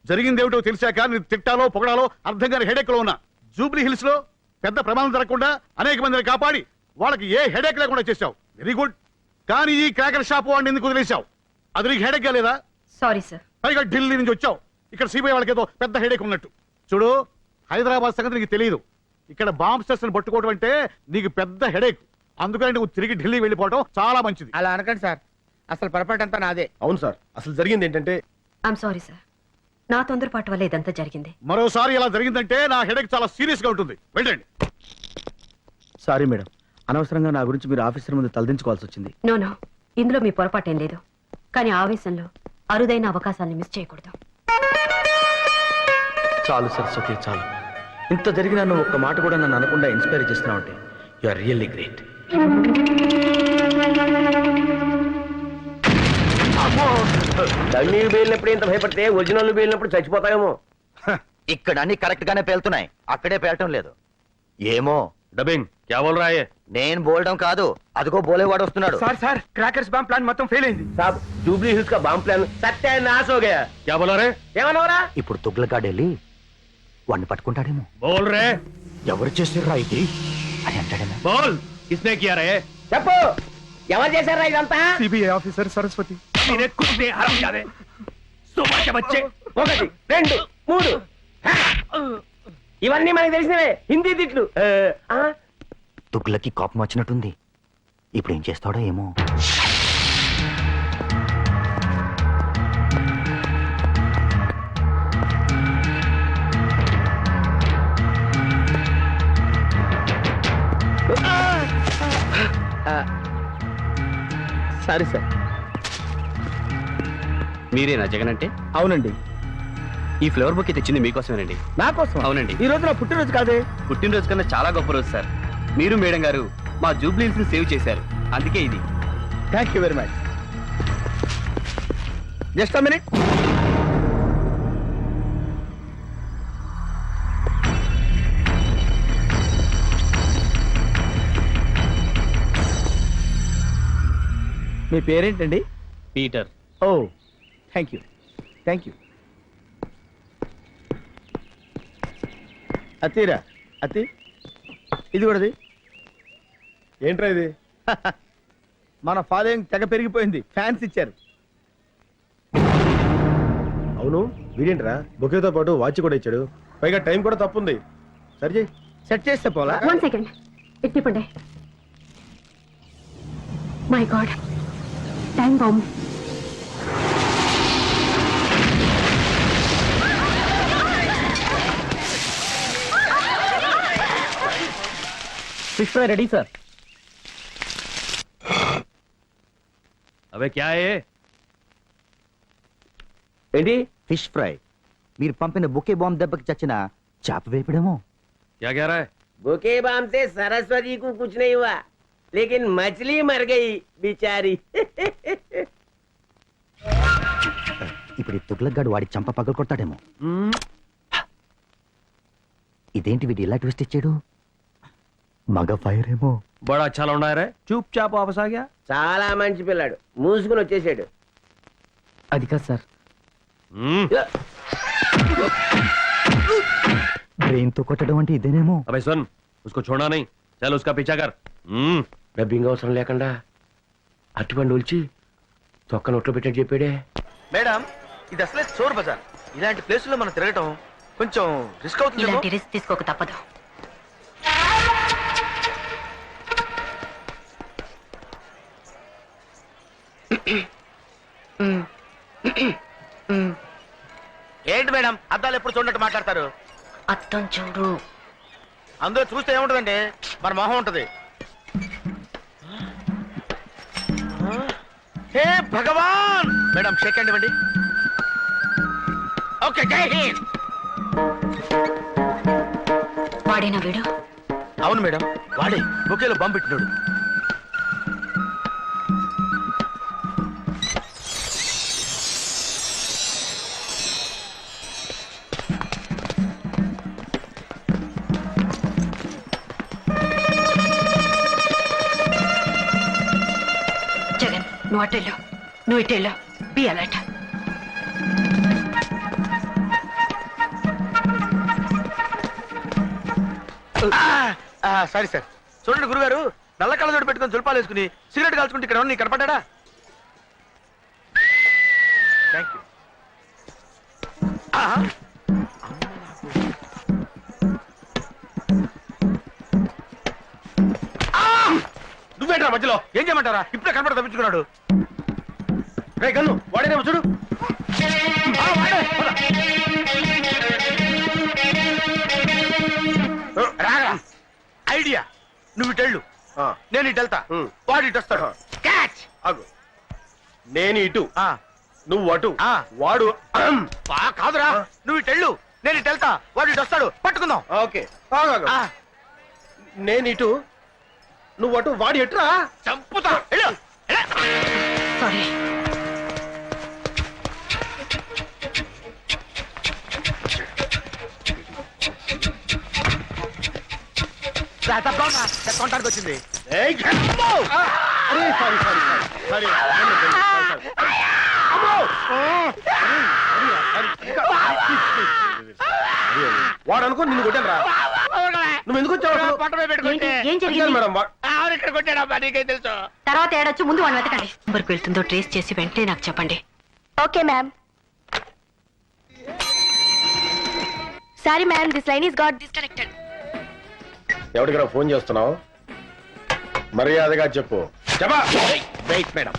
జరిగింది ఏమిటో తెలిసాక నేను తిట్టాలో పొగడాలో అర్థం కాని హెడేక్ లో ఉన్నా. జూబ్లీ హిల్స్ లో పెద్ద ప్రమాదం జరగకుండా అనేక మందిని కాపాడి వాళ్ళకి ఏ హెడేక్ లేకుండా చేశావు. Very good. కానీ ఈ క్రాకర్ షాప్ వాడిని ఎందుకు వదిలేశావు? అది నీకు హెడేక్ లేదా? Sorry sir. పైగా ఢిల్లీ నుంచి వచ్చావు. ఇక్కడ సిబిఐ వాళ్ళకి ఏదో పెద్ద హెడేక్ ఉన్నట్టు. చూడు, హైదరాబాద్ సంగతి నీకు తెలియదు. ఇక్కడ బాంబ్ స్టేషన్ పట్టుకోవడం అంటే నీకు పెద్ద హెడేక్. అందుకని నువ్వు తిరిగి ఢిల్లీ వెళ్ళిపోవడం చాలా మంచిది. అలా అనకండి సార్, అసలు పొరపాటు అంతా నాదే. అవును సార్, అసలు జరిగింది ఏంటంటే ఐఎమ్ సారీ సార్. నా తొందరపాటు వల్ల ఇదంతా జరిగింది. మరోసారి ఇలా జరిగిందంటే నా హెడేక్ చాలా సీరియస్ గా ఉంటుంది. వెళ్ళండి. సారీ మేడం, అనవసరంగా నా గురించి మీరు ఆఫీసర్ ముందు తలదించుకోవాల్సి వచ్చింది. నో నో, ఇందులో మీ పొరపాటేం లేదు. కానీ ఆవేశంలో అరుదైన అవకాశాన్ని మిస్ చేయకూడదు. చాలు సరస్వతి, చాలు. ఇంత జరిగినా నువ్వు ఒక్క మాట కూడా నన్ను అనకుండా ఇన్స్పైర్ చేస్తున్నావు అంటే యు ఆర్ రియల్లీ గ్రేట్. డమ్మీలు పేలినప్పుడు ఇంత భయపడితే ఒరిజినల్ పేలినప్పుడు చచ్చిపోతాయేమో. ఇక్కడ అన్ని కరెక్ట్ గానే పేలుతున్నాయి, అక్కడే పేలటం లేదు. ఏమో డబ్బింగ్ క్యా బోల్ రहा है? నేను బోలడం కాదు, అదిగో బోలేవాడు వస్తున్నాడు. Sir sir, crackers bomb plan మొత్తం ఫెయిల్ అయింది సాబ్. జూబ్లీ హిల్స్ కా బాంబ్ ప్లాన్ సత్యానాశ हो गया. क्या बोला रे? ఏమన్నావురా? ఇప్పుడు తుగ్లకాడు వెళ్ళి వాడిని పట్టుకుంటాడేమో. बोल रे. ఎవరు చేసిర్రా ఇది అని అంటాడేమో. बोल किसने किया रे? చెప్పు, ఎవరు చేశారా ఇదంతా? CBI officer Saraswati. मेरे कुछ ने हराम जादे. सुबह के बच्चे. 1 2 3 ఇవన్నీ మనకి తెలిసినవే హిందీ తిట్లు. తుగ్లకి కోపం వచ్చినట్టుంది. ఇప్పుడు ఏం చేస్తాడో ఏమో. Sorry sir. మీరేనా జగన్ అంటే? అవునండి. ఈ ఫ్లవర్ బుక్ తెచ్చింది మీకోసమేనండి. నా కోసం? అవునండి. ఈ రోజు నా పుట్టినరోజు కాదే. పుట్టినరోజు కన్నా చాలా గొప్ప రోజు సార్. మీరు మేడం గారు మా జూబ్లీ హిల్స్ ని సేవ్ చేశారు, అందుకే ఇది. Thank you very much. Just a minute. మీ పేరేంటండి? Peter. Oh, thank you thank you. అతిరా అతి, ఇది కూడాది. ఏంట్రా ఇది? మన ఫాలోయింగ్ తెగ పెరిగిపోయింది, ఫ్యాన్స్ ఇచ్చారు. అవును, వీడేంట్రా బొకేతో పాటు వాచ్ కూడా ఇచ్చాడు, పైగా టైం కూడా తప్పుంది. సరి చేయి. సెట్ చేస్తే పోలా. 1 సెకండ్, ఇట్టిపండి. My God, time bomb. Fish fry ready sir. అబే క్యా హై? ఏంటి? Fish fry. మీరు పంపిన బుకే బాంబ్ దెబ్బకి చచ్చిన చేప వేపడేమో. क्या कह रहा है? बुके बम से सरस्वती को कुछ नहीं हुआ, लेकिन मछली मर गई बेचारी. ఇప్పుడు ఈ తుగ్లక్ వాడి చంప పగలు కొడతాడేమో. ఇదేంటి వీడు ఇలా ట్విస్ట్ ఇచ్చాడు? మగ ఫైర్ ఏమో. बड़ा अच्छा लौंडा है रे. चुपचाप वापस आ गया. చాలా మంచి పిల్లాడు, మూసుకుని వచ్చేసాడు. అది కాదు సార్. బ్రెయిన్ తో కొట్టడం అంటే ఇదేనేమో. अबे सुन, उसको छोड़ना नहीं, चल उसका पीछा कर. డబ్బింగ్ అవసరం లేకుండా అట్టుబండి ఒలిచి తొక్క నోట్లో పెట్టాడు చెప్పాడే. మేడం, ఇది అసలే చోర్ బజార్. ఇలాంటి ప్లేసుల్లో మనం తిరగటం కొంచెం రిస్క్ అవుతుంది. ఇలాంటి రిస్క్ తీసుకోక తప్పదు. ఏంటి మేడం, అద్దాలు ఎప్పుడు చూడట్టు మాట్లాడతారు? అర్థం చూడు. అందులో చూస్తే ఏముంటదండి, మన మొహం ఉంటది. హే భగవాన్. మేడం షేక్ హ్యాండ్ ఇవ్వండి. ఓకే, జై హింద్. వాడేనా వీడు? అవును మేడం, వాడే బొకేలో బాంబు పెట్టినాడు. జగన్, నువ్వు అటెళ్ళు, నువ్వు ఇటెళ్ళు. Be alert. Sorry sir. చూడండి గురుగారు, నల్ల కళ్ళజోడు పెట్టుకొని తులపాలు వేసుకుని సిగరెట్ కాల్చుకుంటే ఇక్కడ నీకు కనపడ్డా? Thank you. నువ్వేంట్రా మధ్యలో? ఏం చేయమంటారా? ఇప్పుడే కనపడ తప్పించుకున్నాడు. రే గన్ను వాడేనేమో చూడు. రాగా ఐడియా, నువ్వు ఇటు వెళ్ళు, ఆ, నేను ఇటు వెళ్తా, ఉమ్. వాడు ఇటు వస్తాడు. క్యాచ్. ఆగు. నేను ఇటు, ఆ, నువ్వు అటు, ఆ. వాడు కాదురా, నువ్వు ఇటు వెళ్ళు, నేను ఇటు వెళ్తా, వాడు ఇటు వస్తాడు, పట్టుకుందాం. ఓకే. ఆగు, ఆగు. ఆ, నేను ఇటు, నువ్వు అటు, వాడు ఎటురా? చంపుతా. వెళ్ళు, వెళ్ళు. సారీ. రా, తప్పకుండా రా. తప్పకుండా వచ్చింది. ఏయ్, అమ్మో! అరే, sorry, sorry, sorry. Sorry, sorry, sorry. అమ్మో! వాడు అనుకో నిన్ను కొట్టాను రా. నువ్వు ఎందుకు వచ్చావు అసలు? పంట మీద పెట్టుకుంటే ఏంటి? ఏం అంతే జరిగింది? మేడం ఆవిడ ఇక్కడ కొట్టాడమ్మా, నీకేం తెలుసు? తర్వాత ఏడొచ్చు, ముందు వాడిని వెతకండి. నెంబర్కి వెళ్తుందో ట్రేస్ చేసి వెంటనే నాకు చెప్పండి. Okay ma'am. Sorry ma'am, this line is got disconnected. ఎవరికైనా ఫోన్ చేస్తున్నావు? మర్యాదగా చెప్పు. చెప్పా. Wait madam.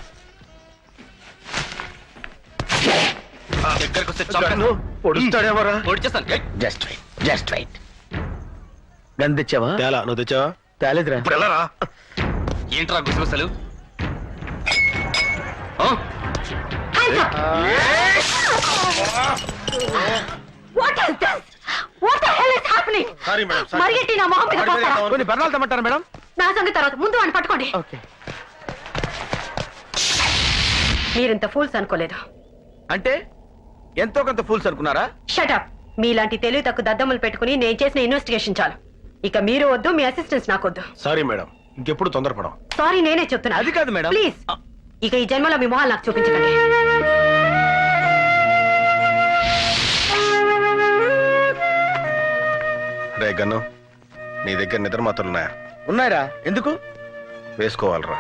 దగ్గరకు వస్తే గన్ను పొడుస్తాడేమోరా. పొడిచేస్తాను. Just wait, just wait. Gun తెచ్చావా? తేలా, నువ్వు తెచ్చావా? తేలేదురా. ఇప్పుడు ఎలా రా? ఏంట్రా గుసగుసలు? What is this? What the hell is happening? Sorry madam, sorry. మరిగెట్టి నా మొహం మీద పోస్తారా? కొన్ని బర్ణాలు తెమ్మంటారా మేడం? నా సంగతి తర్వాత, ముందు వాడిని పట్టుకోండి. ఓకే. మీరింత ఫూల్స్ అనుకోలేదు. అంటే ఎంతో కొంత ఫూల్స్ అనుకున్నారా? షటప్. మీలాంటి తెలివి తక్కువ దద్దమ్మలు పెట్టుకుని నేను చేసిన ఇన్వెస్టిగేషన్ చాలు. ఇక మీరు వద్దు, మీ అసిస్టెంట్స్ నాకొద్దు. సారీ మేడం, ఇంకెప్పుడు తొందరపడం. సారీ, నేనే చెప్తున్నా. అది కాదు మేడం. ప్లీజ్, ఇక ఈ జన్మలో మీ మొహాలు నాకు చూపించకండి. రే గన్ను, నీ దగ్గర నిద్ర మాత్రలు ఉన్నాయా? ఉన్నాయిరా. ఎందుకు? వేసుకోవాలరా.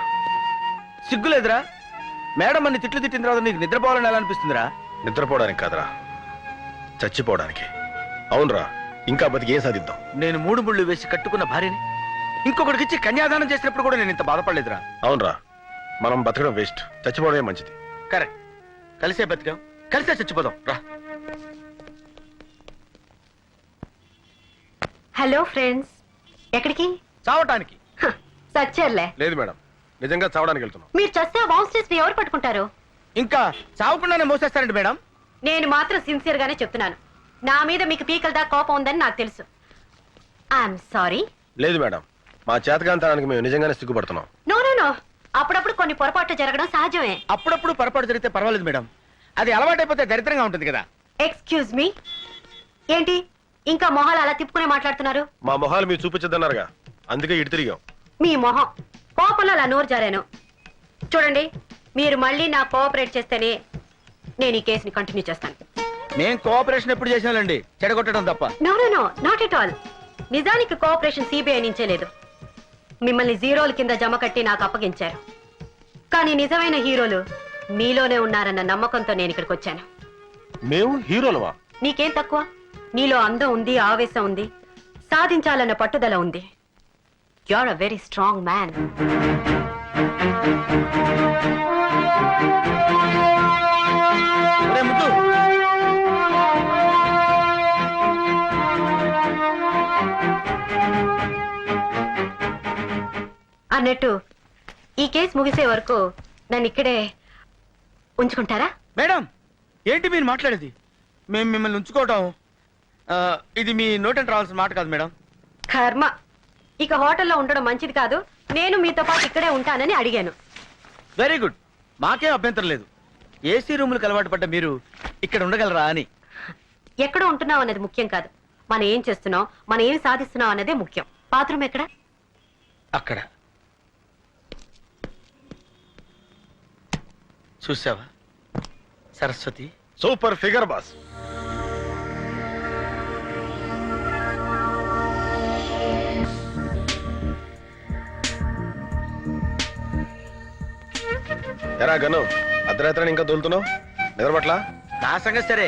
సిగ్గులేదురా? మేడం అన్ని తిట్లు తిట్టిన తర్వాత నీకు నిద్రపోవాలని ఎలా అనిపిస్తుందిరా? నిద్రపోవడానికి కాదురా, చచ్చిపోవడానికి. అవునరా, ఇంకా బతికి ఏం సాధిద్దాం? నేను 3 ముళ్ళు వేసి కట్టుకున్న భార్యని ఇంకొకటికిచ్చి కన్యాదానం చేసినప్పుడు కూడా నేను ఇంత బాధపడలేదురా. అవునరా, మనం బతకడం వేస్ట్, చచ్చిపోవడమే మంచిది. కరెక్ట్. కలిసే బతికాం, కలిసే చచ్చిపోదాం. రా. Hello friends. ఎక్కడికి? చావటానికి. సచ్చేర్లే. లేదు మేడం, నిజంగా చావడానికి వెళ్తున్నాం. మీరు చస్తే వాన్స్టర్స్ ని ఎవరు పట్టుకుంటారు? ఇంకా చావకుండానే మోసేస్తారండి మేడం. నేను మాత్రం సిన్సియర్ గానే చెప్తున్నాను. నా మీద మీకు పీకల దాకా కోపం ఉందని నాకు తెలుసు. I'm sorry. లేదు మేడం, మా చేతకాంతనానికి మేము నిజంగానే సిగ్గుపడుతున్నాం. నో నో నో, అప్పుడప్పుడు కొన్ని పొరపాట్లు జరగడం సహజమే. అప్పుడప్పుడు పొరపాటు జరిగితే పర్వాలేదు మేడం, అది అలవాటైపోతే దరిద్రంగా ఉంటుంది కదా. ఎక్స్క్యూజ్ మీ, ఏంటి ఇంకా మొహాలు అలా తిప్పుకునే మాట్లాడుతున్నారు? మా మొహాలు మీరు చూపించద్దన్నారుగా, అందుకే ఇటు తిరిగాం. మీ మొహం కోపంలో అలా నోరు జారాను. చూడండి, మీరు మళ్ళీ నా కోఆపరేట్ చేస్తేనే నేను ఈ కేసుని కంటిన్యూ చేస్తాను. మేం కోఆపరేషన్ ఎప్పుడు చేసినాలండి, చెడగొట్టడం తప్ప. No no no, not at all. నిజానికి కోఆపరేషన్ సిబిఐ నుంచే లేదు. మిమ్మల్ని జీరోల కింద జమ కట్టి నాకు అప్పగించారు. కానీ నిజమైన హీరోలు మీలోనే ఉన్నారన్న నమ్మకంతో నేను ఇక్కడికి వచ్చాను. మేము హీరోలవా? నీకేం తక్కువ? నీలో అందం ఉంది, ఆవేశం ఉంది, సాధించాలన్న పట్టుదల ఉంది. You are a very strong man. ముద్దు, అన్నట్టు ఈ కేసు ముగిసే వరకు నన్ను ఇక్కడే ఉంచుకుంటారా? మేడం ఏంటి మీరు మాట్లాడేది? మేము మిమ్మల్ని ఉంచుకోవటం ఇది మీ నోటెంట్ రావాల్సిన మాట కాదు మేడం. కర్మ. ఇక హోటల్లో ఉండడం మంచిది కాదు. నేను మీతో పాటు ఇక్కడే ఉంటానని అడిగాను. వెరీ గుడ్, మాకేం అభ్యంతరం లేదు. ఏసీ రూములకు అలవాటు పడ్డ మీరు ఇక్కడ ఉండగలరా అని. ఎక్కడ ఉంటున్నాం అన్నది ముఖ్యం కాదు, మనం ఏం చేస్తున్నాం, మనం ఏం సాధిస్తున్నాం అన్నదే ముఖ్యం. బాత్రూమ్ ఎక్కడ? అక్కడ. చూసావా సరస్వతి? Super figure boss. ఎరా గను అర్ధరాత్రి ఇంకా దొలుతున్నావు నిద్రపట్ల నా సంగతి సరే,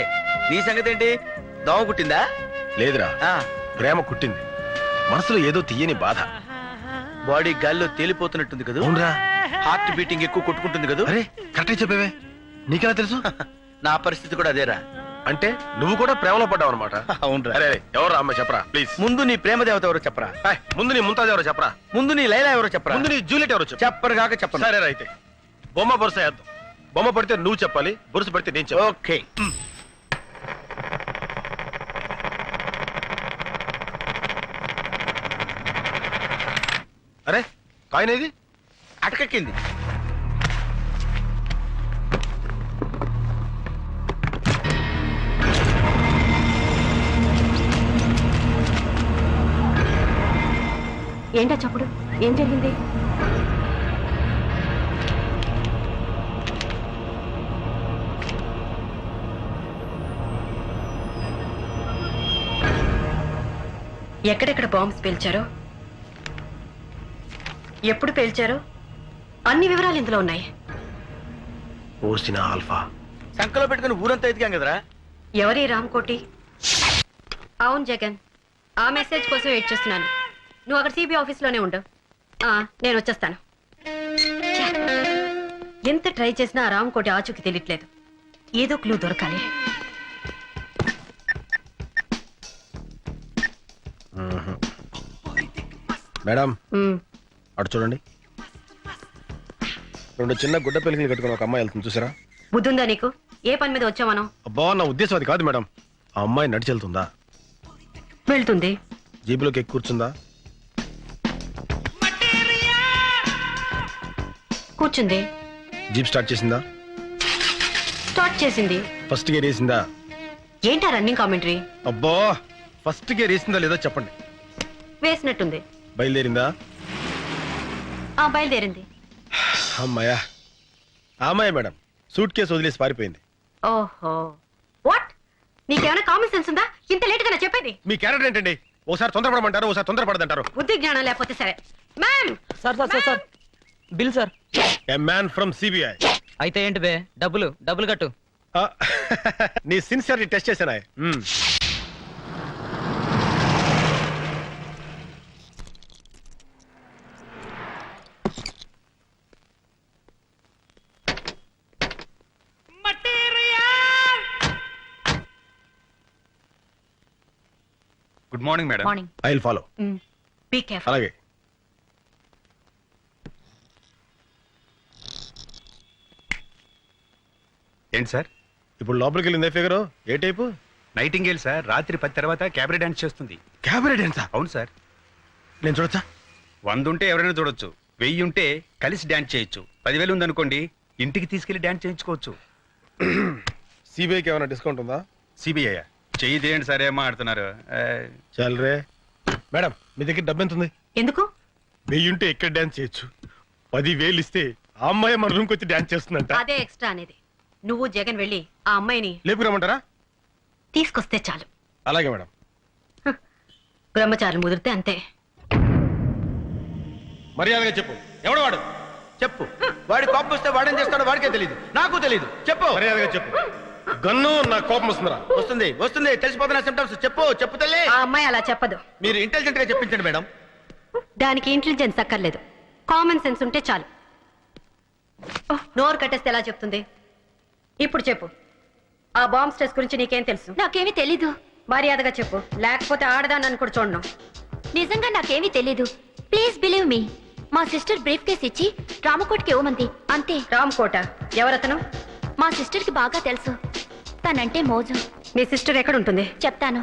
నీ సంగతి ఏంటి? దోమ కుట్టిందా? లేదురా ఆ, ప్రేమ కుట్టింది మనసులో ఏదో తీయని బాధ. బాడీ గాల్లో తేలిపోతున్నట్టుంది కదా, అవునరా. హార్ట్ బీటింగ్ ఎక్కువ కొట్టుకుంటుంది కదా. అరే కరెక్ట్ చెప్పేవే, నీకెలా తెలుసు? నా పరిస్థితి కూడా అదేరా. అంటే నువ్వు కూడా ప్రేమలో పడ్డావు అనమాట. అవునరా. అరే ఎవరు అమ్మాయి చెప్పరా ప్లీజ్. ముందు నీ ప్రేమ దేవత ఎవరో చెప్పరా. ముందు నీ ముంతాజ్ ఎవరో చెప్పరా. ముందు నీ లైలా ఎవరో చెప్పరా. ముందు నీ జూలియట్ ఎవరో చెప్పు. చెప్పరు కాక చెప్పను. సరే అయితే బొమ్మ బొరుస వేద్దాం. బొమ్మ పడితే నువ్వు చెప్పాలి, బొరుసు పడితే నేను చెప్పాలి. ఓకే. అరే కాయనేది? అటకెక్కింది. ఏంటా చప్పుడు? ఏం జరిగింది? ఎక్కడెక్కడ బాంబ్స్ పేల్చారో, ఎప్పుడు పేల్చారో అన్ని వివరాలు ఇందులో ఉన్నాయి. పోసిన ఆల్ఫా సంకలో పెట్టుకుని ఊరంతా ఎదిగాం కదరా. ఎవరి రామ్కోటి? అవును జగన్, ఆ మెసేజ్ కోసం వెయిట్ చేస్తున్నాను. నువ్వు అక్కడ సిబిఐ ఆఫీస్లోనే ఉండు. నేను వచ్చేస్తాను. ఛే, ఎంత ట్రై చేసినా ఆ రామ్కోటి ఆచూకి తెలియట్లేదు. ఏదో క్లూ దొరకాలి. మేడం ఉమ్, అటు చూడండి. 2 చిన్న గుడ్డ పెళ్లికి కట్టుకుని ఒక అమ్మాయి వెళ్తుంది చూసారా? బుద్ధుందా నీకు? ఏ పని మీద వచ్చావనో? అబ్బా నా ఉద్దేశం అది కాదు మేడం. ఆ అమ్మాయి నడిచి వెళ్తుందా? వెళ్తుంది. జీబులోకి ఎక్కి కూర్చుందా? కూర్చుంది. జీప్ స్టార్ట్ చేసిందా? స్టార్ట్ చేసింది. ఫస్ట్ గేర్ వేసిందా? ఏంటా రన్నింగ్ కామెంటరీ? అబ్బా ఫస్ట్ గేర్ వేసిందా లేదో చెప్పండి. వేసినట్టుంది. బయలుదేరిందా? బయలుదేరింది. అమ్మాయా ఆ అమ్మాయి మేడం సూట్ కేసు వదిలేసి పారిపోయింది. ఓహో, వాట్? నీకేమైనా కామన్ సెన్స్ ఉందా? ఇంత లేట్ గా చెప్పేది? మీ క్యారెక్టర్ ఏంటండి? ఓసారి తొందరపడమంటారు, ఓసారి తొందరపడదంటారు. బుద్ధి జ్ఞానం లేకపోతే సరే. Ma'am, sir sir sir sir bill sir. A man from CBI. అయితే ఏంటి బే? డబ్బులు కట్టు. నీ సిన్సియర్ని టెస్ట్ చేశానా? Good morning madam. Morning. I will follow. Be careful. అలాగే. ఏంటి సార్? ఇప్పుడు లోపలికి వెళ్ళిందే ఫిగర్ ఏ టైపు? Nightingale sir. రాత్రి 10 తర్వాత క్యాబరే డాన్స్ చేస్తుంది. క్యాబరే డాన్సా? అవును సార్. నేను చూడొచ్చా? 100 ఉంటే ఎవరైనా చూడొచ్చు, 1000 ఉంటే కలిసి డాన్స్ చేయొచ్చు, 10,000 ఉందనుకోండి ఇంటికి తీసుకెళ్లి డాన్స్ చేయించుకోవచ్చు. సిబిఐకి ఏమైనా డిస్కౌంట్ ఉందా? సిబిఐ చెయ్యి తీయండి సార్, ఏం మాడుతున్నారు? చల్రే. మేడం మీ దగ్గర డబ్బు ఎంత ఉంది? ఎందుకు? 1000 ఉంటే ఎక్కడ డాన్స్ చేయొచ్చు, 10,000 ఇస్తే ఆ అమ్మాయి మన రూమ్కి వచ్చి డాన్స్ చేస్తుందంట. అదే ఎక్స్ట్రా అనేది. నువ్వు జగన్ వెళ్ళి ఆ అమ్మాయిని లేపుకురమ్మంటారా? తీసుకొస్తే చాలు. అలాగే మేడం. బ్రహ్మచారులు ముదిరితే అంతే. మర్యాదగా చెప్పు, ఎవడు వాడు? చెప్పు. వాడి కోపం వస్తే వాడేం చేస్తాడో వాడికే తెలియదు, నాకు తెలియదు. చెప్పు. మర్యాదగా చెప్పు. గన్ను నా కోపం వస్తుందిరా. వస్తుంది వస్తుంది, తెలిసిపోతున్న సిమ్టమ్స్. చెప్పు తల్లి. ఆ అమ్మాయి అలా చెప్పదు. మీరు ఇంటెలిజెంట్ గా చెప్పించండి మేడం. దానికి ఇంటెలిజెన్స్ అక్కర్లేదు, కామన్ సెన్స్ ఉంటే చాలు. నోరు కట్టేస్తే ఎలా చెప్తుంది? ఇప్పుడు చెప్పు, ఆ బాంబ్ స్ట్రెస్ గురించి నీకేం తెలుసు? నాకేమీ తెలీదు. మర్యాదగా చెప్పు, లేకపోతే ఆడదాన్ని కూడా చూడను. నిజంగా నాకేమీ తెలీదు. Please believe me. మా సిస్టర్ బ్రీఫ్ కేస్ ఇచ్చి రామకోట్కి ఇవ్వమంది అంతే. రామ్కోట ఎవరతను? మా సిస్టర్ కి బాగా తెలుసు. తనంటే మోజు. మీ సిస్టర్ ఎక్కడ ఉంటుంది? చెప్తాను.